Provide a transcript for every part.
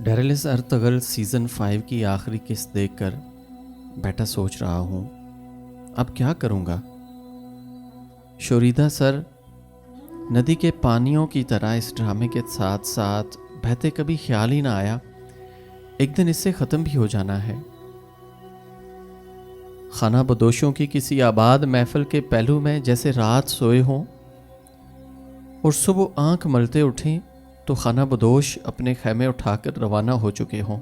डेरेलिस Ertugrul season 5 की आखिरी किस्त देखकर बैठा सोच रहा हूँ अब क्या करूँगा। शोरीदा सर नदी के पानियों की तरह इस ड्रामे के साथ साथ बहते, कभी ख्याल ही ना आया एक दिन इससे ख़त्म भी हो जाना है। खाना बदोशों की किसी आबाद महफिल के पहलू में जैसे रात सोए हों और सुबह आंख मलते उठें तो खाना बदोश अपने खैमे उठाकर रवाना हो चुके हों।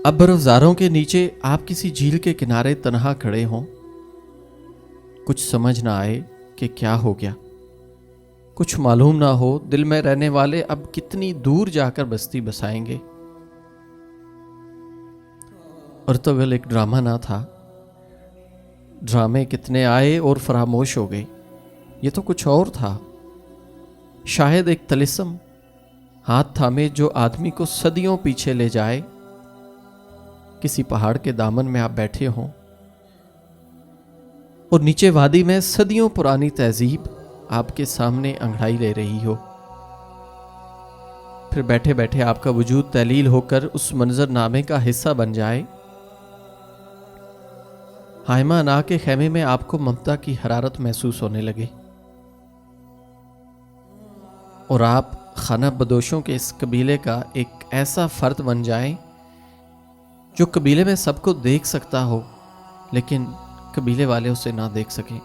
अब बर्फज़ारों के नीचे आप किसी झील के किनारे तन्हा खड़े हों, कुछ समझ ना आए कि क्या हो गया, कुछ मालूम ना हो दिल में रहने वाले अब कितनी दूर जाकर बस्ती बसाएंगे। अर्तुगरुल एक ड्रामा ना था, ड्रामे कितने आए और फरामोश हो गए। ये तो कुछ और था, शायद एक तलिस्म हाथ थामे जो आदमी को सदियों पीछे ले जाए। किसी पहाड़ के दामन में आप बैठे हों और नीचे वादी में सदियों पुरानी तहजीब आपके सामने अंगड़ाई ले रही हो। फिर बैठे बैठे आपका वजूद तहलील होकर उस मंजरनामे का हिस्सा बन जाए। हाइमा ना के खैमे में आपको ममता की हरारत महसूस होने लगे और आप खाना बदोशों के इस कबीले का एक ऐसा फर्द बन जाएं जो कबीले में सबको देख सकता हो लेकिन कबीले वाले उसे ना देख सकें।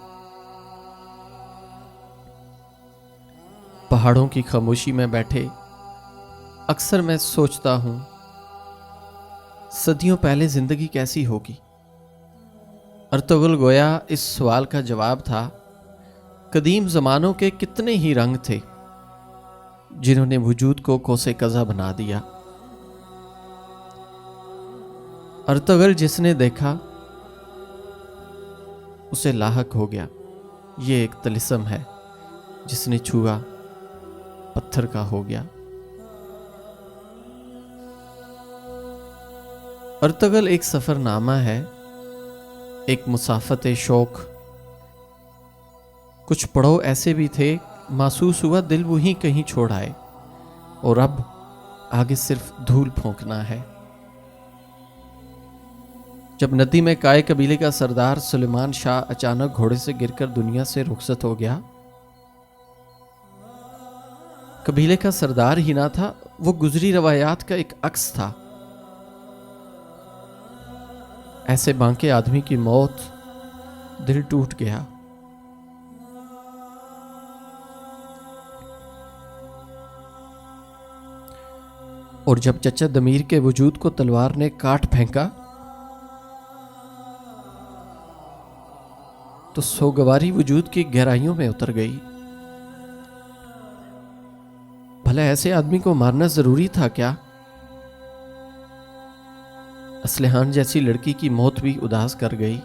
पहाड़ों की खामोशी में बैठे अक्सर मैं सोचता हूं सदियों पहले जिंदगी कैसी होगी। अर्तुगरुल गोया इस सवाल का जवाब था। कदीम जमानों के कितने ही रंग थे जिन्होंने वजूद को कोसे कज़ा बना दिया। अर्तुगरुल जिसने देखा उसे लाहक हो गया। ये एक तलिस्म है, जिसने छुआ पत्थर का हो गया। अर्तुगरुल एक सफरनामा है, एक मुसाफते शौक। कुछ पड़ाव ऐसे भी थे महसूस हुआ दिल वहीं कहीं छोड़ आए और अब आगे सिर्फ धूल फूंकना है। जब नदी में काय कबीले का सरदार सुलेमान शाह अचानक घोड़े से गिरकर दुनिया से रुखसत हो गया। कबीले का सरदार ही ना था, वो गुजरी रवायात का एक अक्स था। ऐसे बांके आदमी की मौत, दिल टूट गया। और जब चचा दमीर के वजूद को तलवार ने काट फेंका तो सोगवारी वजूद की गहराइयों में उतर गई। भला ऐसे आदमी को मारना जरूरी था क्या? असलहान जैसी लड़की की मौत भी उदास कर गई।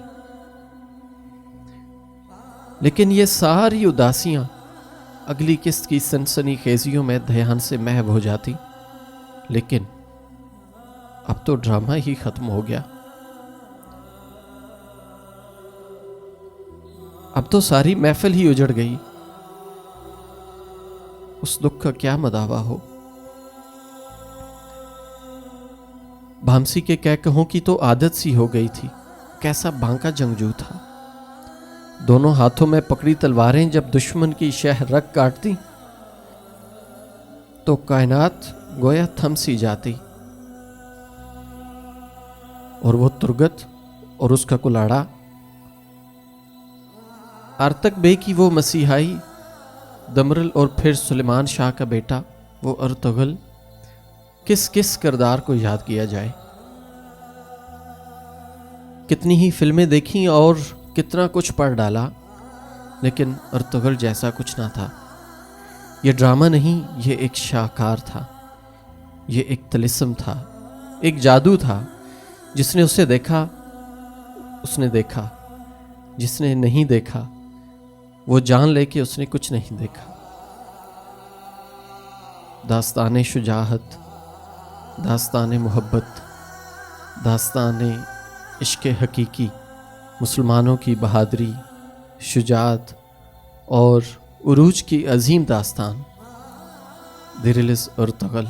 लेकिन ये सारी उदासियां अगली किस्त की सनसनी खेजियों में ध्यान से महव हो जाती। लेकिन अब तो ड्रामा ही खत्म हो गया। अब तो सारी महफिल ही उजड़ गई। उस दुख का क्या मदावा हो। भामसी के कहकहों की तो आदत सी हो गई थी। कैसा बांका जंगजू था। दोनों हाथों में पकड़ी तलवारें जब दुश्मन की शह रग काटती तो कायनात गोया थम सी जाती और वो तुर्गत और उसका कुलाड़ा, आर्तक बे की वो मसीहाई दमरल और फिर सुलेमान शाह का बेटा वो अर्तुगरुल, किस किस किरदार को याद किया जाए। कितनी ही फिल्में देखी और कितना कुछ पढ़ डाला, लेकिन अर्तुगरुल जैसा कुछ ना था। ये ड्रामा नहीं, ये एक शाहकार था, ये एक तलिस्म था, एक जादू था। जिसने उसे देखा उसने देखा, जिसने नहीं देखा वो जान ले कि उसने कुछ नहीं देखा। दास्ताने शुजाहत, दास्ताने मोहब्बत, दास्ताने इश्क हकीकी, मुसलमानों की बहादुरी, शुजाअत और उरूज की अजीम दास्तान। they release Urtagal